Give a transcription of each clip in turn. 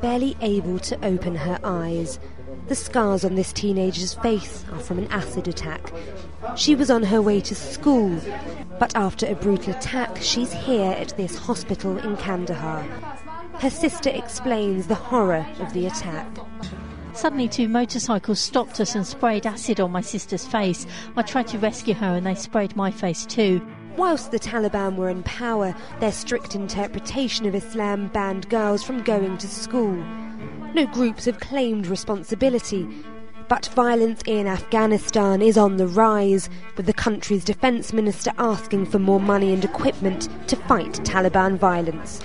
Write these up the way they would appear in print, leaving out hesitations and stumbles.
Barely able to open her eyes. The scars on this teenager's face are from an acid attack. She was on her way to school, but after a brutal attack, she's here at this hospital in Kandahar. Her sister explains the horror of the attack. Suddenly 2 motorcycles stopped us and sprayed acid on my sister's face. I tried to rescue her and they sprayed my face too. Whilst the Taliban were in power, their strict interpretation of Islam banned girls from going to school. No groups have claimed responsibility, but violence in Afghanistan is on the rise, with the country's defence minister asking for more money and equipment to fight Taliban violence.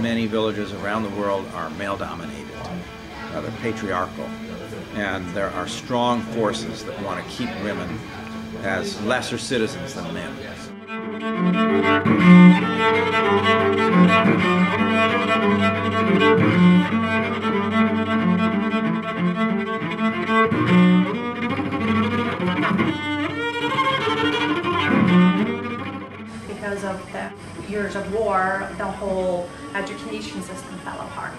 Many villages around the world are male-dominated, they're patriarchal, and there are strong forces that want to keep women as lesser citizens than men. Because of the years of war, the whole education system fell apart.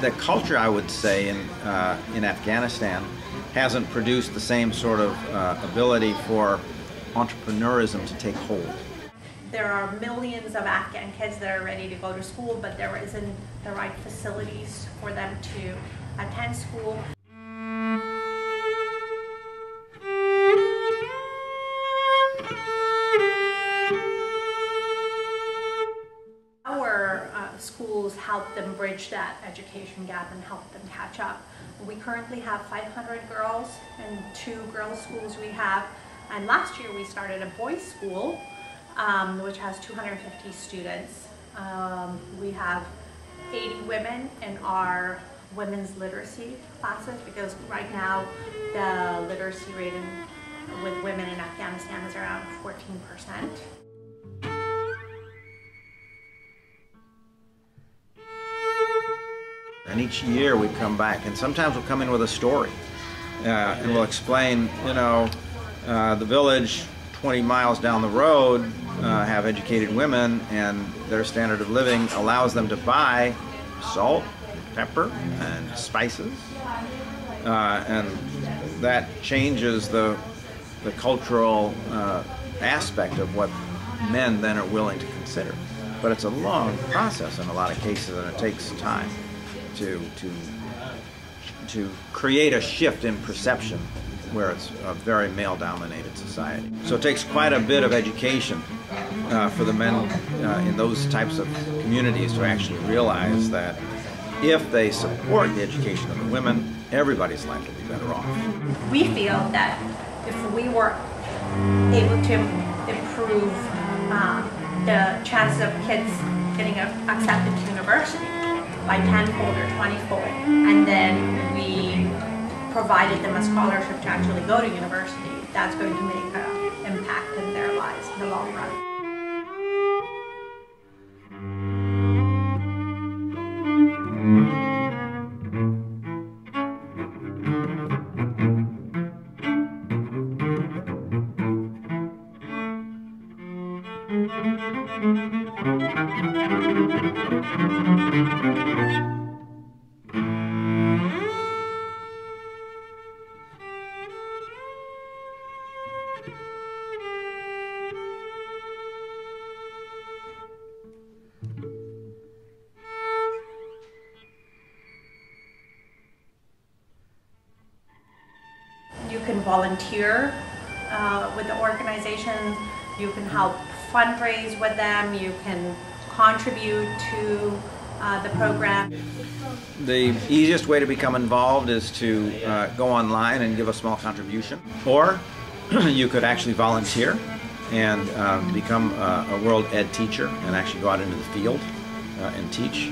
The culture, I would say, in Afghanistan hasn't produced the same sort of ability for entrepreneurism to take hold. There are millions of Afghan kids that are ready to go to school, but there isn't the right facilities for them to attend school. Our schools help them bridge that education gap and help them catch up. We currently have 500 girls and 2 girls' schools we have. And last year we started a boys' school, which has 250 students. We have 80 women in our women's literacy classes, because right now the literacy rate with women in Afghanistan is around 14%. And each year we come back, and sometimes we'll come in with a story, and we'll explain, the village 20 miles down the road have educated women, and their standard of living allows them to buy salt, pepper, and spices, and that changes the cultural aspect of what men then are willing to consider. But it's a long process in a lot of cases, and it takes time to create a shift in perception where it's a very male-dominated society. So it takes quite a bit of education for the men in those types of communities to actually realize that if they support the education of the women, everybody's life will be better off. We feel that if we were able to improve the chances of kids getting accepted to university by 10-fold or 20-fold, and then we provided them a scholarship to actually go to university, that's going to make an impact in their lives in the long run. You can volunteer with the organization, you can help fundraise with them, you can contribute to the program. The easiest way to become involved is to go online and give a small contribution, or you could actually volunteer and become a World Ed teacher and actually go out into the field and teach.